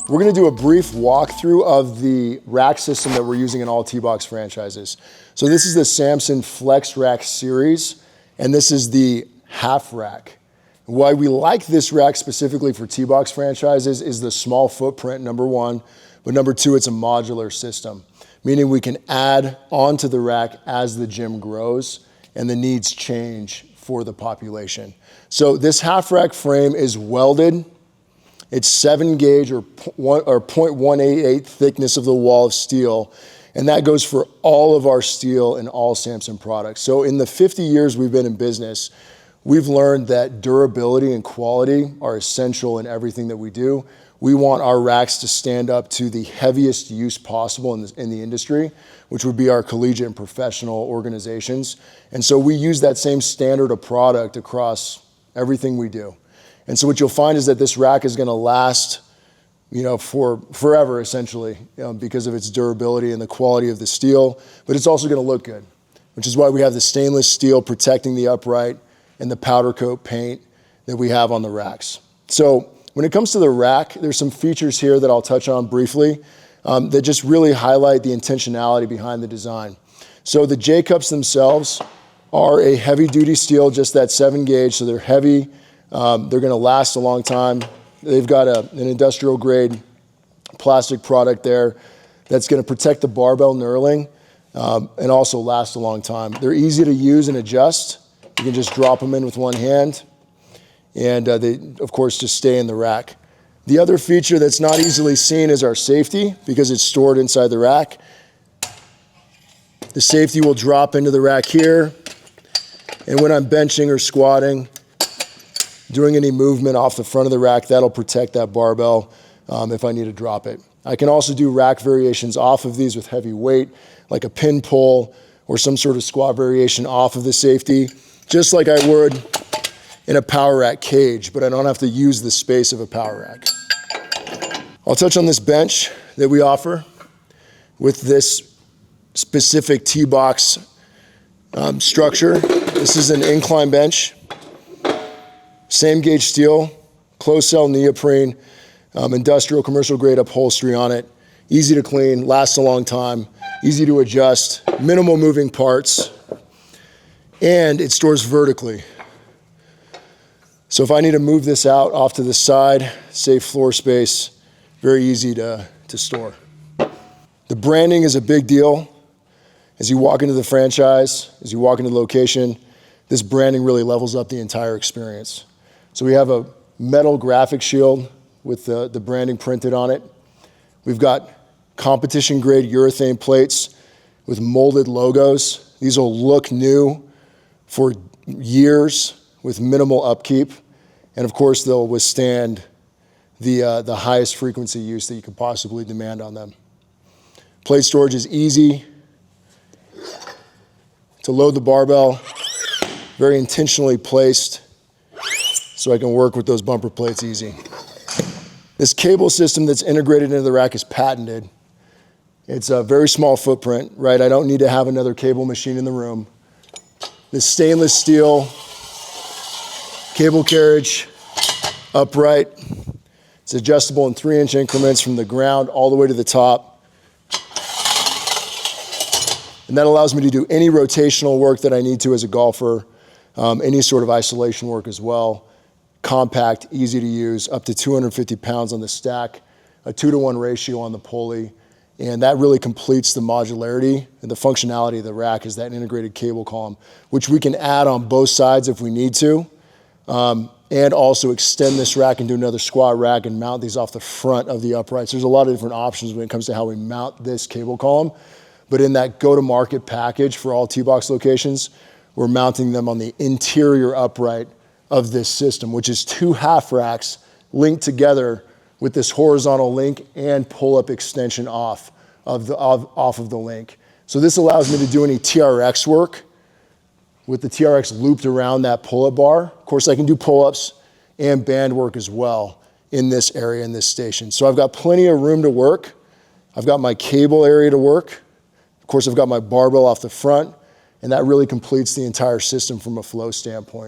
We're gonna do a brief walkthrough of the rack system that we're using in all T-Box franchises. So this is the Samson Flex Rack series, and this is the half rack. Why we like this rack specifically for T-Box franchises is the small footprint, number one, but number two, it's a modular system, meaning we can add onto the rack as the gym grows and the needs change for the population. So this half rack frame is welded. It's 7 gauge or 0.188 thickness of the wall of steel. And that goes for all of our steel and all Samson products. So in the 50 years we've been in business, we've learned that durability and quality are essential in everything that we do. We want our racks to stand up to the heaviest use possible in the industry, which would be our collegiate and professional organizations. And so we use that same standard of product across everything we do. And so what you'll find is that this rack is gonna last, for forever essentially, because of its durability and the quality of the steel, but it's also gonna look good, which is why we have the stainless steel protecting the upright and the powder coat paint that we have on the racks. So when it comes to the rack, there's some features here that I'll touch on briefly that just really highlight the intentionality behind the design. So the J-cups themselves are a heavy duty steel, just that 7 gauge, so they're heavy. They're gonna last a long time. They've got an industrial grade plastic product there that's gonna protect the barbell knurling and also last a long time. They're easy to use and adjust. You can just drop them in with one hand and they, of course, just stay in the rack. The other feature that's not easily seen is our safety because it's stored inside the rack. The safety will drop into the rack here, and when I'm benching or squatting, doing any movement off the front of the rack, that'll protect that barbell if I need to drop it. I can also do rack variations off of these with heavy weight, like a pin pull or some sort of squat variation off of the safety, just like I would in a power rack cage, but I don't have to use the space of a power rack. I'll touch on this bench that we offer with this specific T-Box structure. This is an incline bench. Same gauge steel, closed cell neoprene, industrial commercial grade upholstery on it. Easy to clean, lasts a long time, easy to adjust, minimal moving parts, and it stores vertically. So if I need to move this out off to the side, save floor space, very easy to store. The branding is a big deal. As you walk into the franchise, as you walk into the location, this branding really levels up the entire experience. So we have a metal graphic shield with the branding printed on it. We've got competition grade urethane plates with molded logos. These will look new for years with minimal upkeep. And of course, they'll withstand the highest frequency use that you could possibly demand on them. Plate storage is easy to load the barbell, very intentionally placed so I can work with those bumper plates easy. This cable system that's integrated into the rack is patented. It's a very small footprint, right? I don't need to have another cable machine in the room. This stainless steel cable carriage, upright. It's adjustable in 3-inch increments from the ground all the way to the top. And that allows me to do any rotational work that I need to as a golfer, any sort of isolation work as well. Compact, easy to use, up to 250 pounds on the stack, a 2-to-1 ratio on the pulley. And that really completes the modularity and the functionality of the rack is that integrated cable column, which we can add on both sides if we need to, and also extend this rack into another squat rack and mount these off the front of the uprights. There's a lot of different options when it comes to how we mount this cable column, but in that go-to-market package for all T-Box locations, we're mounting them on the interior upright of this system, which is 2 half racks linked together with this horizontal link and pull-up extension off of the link. So this allows me to do any TRX work with the TRX looped around that pull-up bar. Of course, I can do pull-ups and band work as well in this area, in this station. So I've got plenty of room to work. I've got my cable area to work. Of course, I've got my barbell off the front, and that really completes the entire system from a flow standpoint.